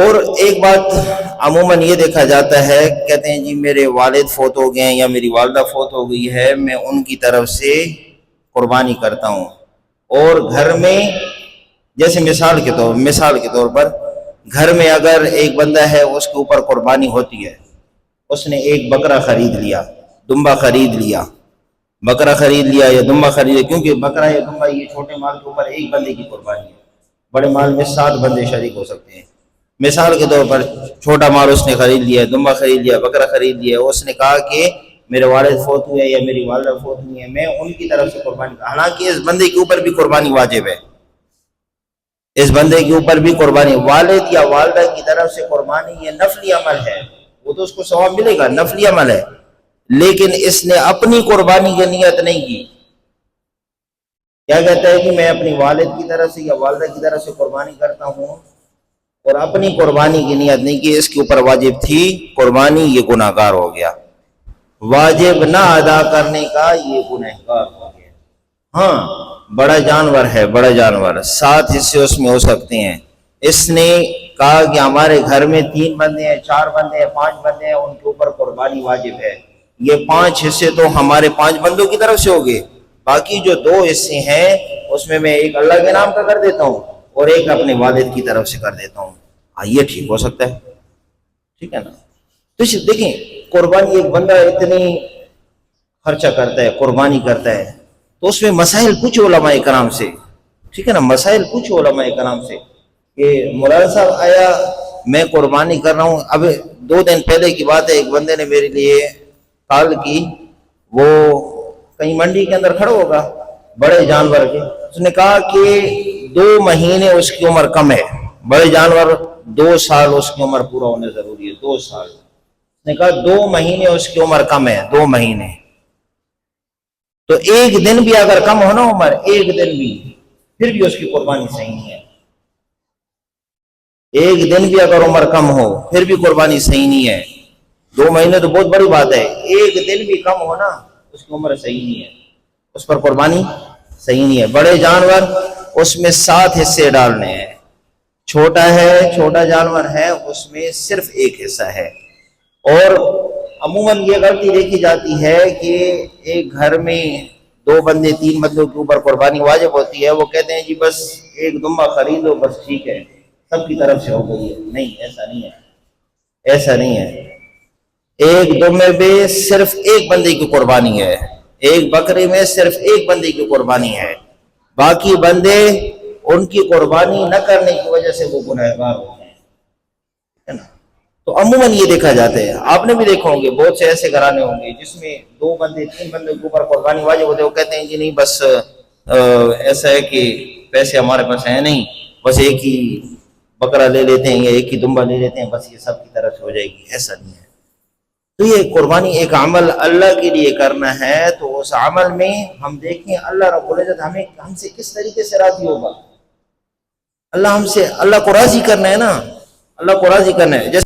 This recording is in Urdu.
اور ایک بات عموماً یہ دیکھا جاتا ہے، کہتے ہیں جی میرے والد فوت ہو گئے ہیں یا میری والدہ فوت ہو گئی ہے، میں ان کی طرف سے قربانی کرتا ہوں۔ اور گھر میں جیسے مثال کے طور پر گھر میں اگر ایک بندہ ہے، اس کے اوپر قربانی ہوتی ہے، اس نے ایک بکرا خرید لیا، دمبا خرید لیا، بکرا خرید لیا یا دمبا خرید لیا، کیونکہ بکرا یا دمبا یہ چھوٹے مال کے اوپر ایک بندے کی قربانی ہے، بڑے مال میں 7 بندے شریک ہو سکتے ہیں۔ مثال کے طور پر چھوٹا مال اس نے خرید لیا، دمبا خرید لیا، بکرا خرید لیا، اس نے کہا کہ میرے والد فوت ہوئے یا میری والدہ فوت ہوئی ہے، میں ان کی طرف سے قربانی، حالانکہ اس بندے کے اوپر بھی قربانی واجب ہے، اس بندے کے اوپر بھی قربانی، والد یا والدہ کی طرف سے قربانی یہ نفلی عمل ہے، وہ تو اس کو ثواب ملے گا، نفلی عمل ہے، لیکن اس نے اپنی قربانی کی نیت نہیں کی۔ کیا کہتا ہے کہ میں اپنی والد کی طرف سے یا والدہ کی طرف سے قربانی کرتا ہوں اور اپنی قربانی کی نیت نہیں کی، اس کے اوپر واجب تھی قربانی، یہ گناہ گار ہو گیا، واجب نہ ادا کرنے کا یہ گناہ گار ہو گیا۔ ہاں بڑا جانور ہے، بڑا جانور 7 حصے اس میں ہو سکتے ہیں، اس نے کہا کہ ہمارے گھر میں 3 بندے ہیں، 4 بندے ہیں، 5 بندے ہیں، ان کے اوپر قربانی واجب ہے، یہ 5 حصے تو ہمارے 5 بندوں کی طرف سے ہوگے، باقی جو 2 حصے ہیں اس میں ایک اللہ کے نام کا کر دیتا ہوں اور ایک اپنے والد کی طرف سے کر دیتا ہوں، یہ ٹھیک ہو سکتا ہے، ٹھیک ہے نا؟ تو دیکھیں قربانی ایک بندہ اتنی خرچہ کرتا ہے، قربانی کرتا ہے، تو اس میں مسائل کچھ علماء کرام سے، ٹھیک ہے نا، مسائل کچھ علماء کرام سے کہ مولانا صاحب آیا میں قربانی کر رہا ہوں، اب 2 دن پہلے کی بات ہے، ایک بندے نے میرے لیے کال کی، وہ کہیں منڈی کے اندر کھڑا ہوگا بڑے جانور کے، اس نے کہا کہ 2 مہینے اس کی عمر کم ہے، بڑے جانور 2 سال اس کی عمر پورا ہونے ضروری ہے، 2 سال، اس نے کہا 2 مہینے اس کی عمر کم ہے، 2 مہینے، تو 1 دن بھی اگر کم ہو نا عمر، 1 دن بھی، پھر بھی اس کی قربانی صحیح نہیں ہے، 1 دن بھی اگر عمر کم ہو پھر بھی قربانی صحیح نہیں ہے، 2 مہینے تو بہت بڑی بات ہے، 1 دن بھی کم ہو نا اس کی عمر صحیح نہیں ہے، اس پر قربانی صحیح نہیں ہے۔ بڑے جانور اس میں 7 حصے ڈالنے ہیں، چھوٹا ہے، چھوٹا جانور ہے، اس میں صرف 1 حصہ ہے۔ اور عموماً یہ غلطی دیکھی جاتی ہے کہ ایک گھر میں 2 بندے 3 بندوں کے اوپر قربانی واجب ہوتی ہے، وہ کہتے ہیں جی بس 1 دمبا خرید لو بس ٹھیک ہے، سب کی طرف سے ہو گئی ہے، نہیں ایسا نہیں ہے، ایسا نہیں ہے، 1 دمبے میں صرف 1 بندے کی قربانی ہے، 1 بکرے میں صرف 1 بندے کی قربانی ہے، باقی بندے ان کی قربانی نہ کرنے کی وجہ سے وہ گنہگار ہوتے ہیں، تو عموماً یہ دیکھا جاتا ہے، آپ نے بھی دیکھا ہوں گے بہت سے ایسے گھرانے ہوں گے جس میں 2 بندے 3 بندے کے اوپر قربانی واجب ہوتے ہیں، وہ کہتے ہیں جی نہیں بس ایسا ہے کہ پیسے ہمارے پاس ہیں نہیں، بس 1 ہی بکرا لے لیتے ہیں یا 1 ہی دمبا لے لیتے ہیں، بس یہ سب کی طرف سے ہو جائے گی، ایسا نہیں ہے۔ تو یہ قربانی ایک عمل اللہ کے لیے کرنا ہے، تو اس عمل میں ہم دیکھیں اللہ رب العزت ہم سے کس طریقے سے راضی ہوگا، اللہ کو راضی کرنا ہے نا، اللہ کو راضی کرنا ہے۔ جیسے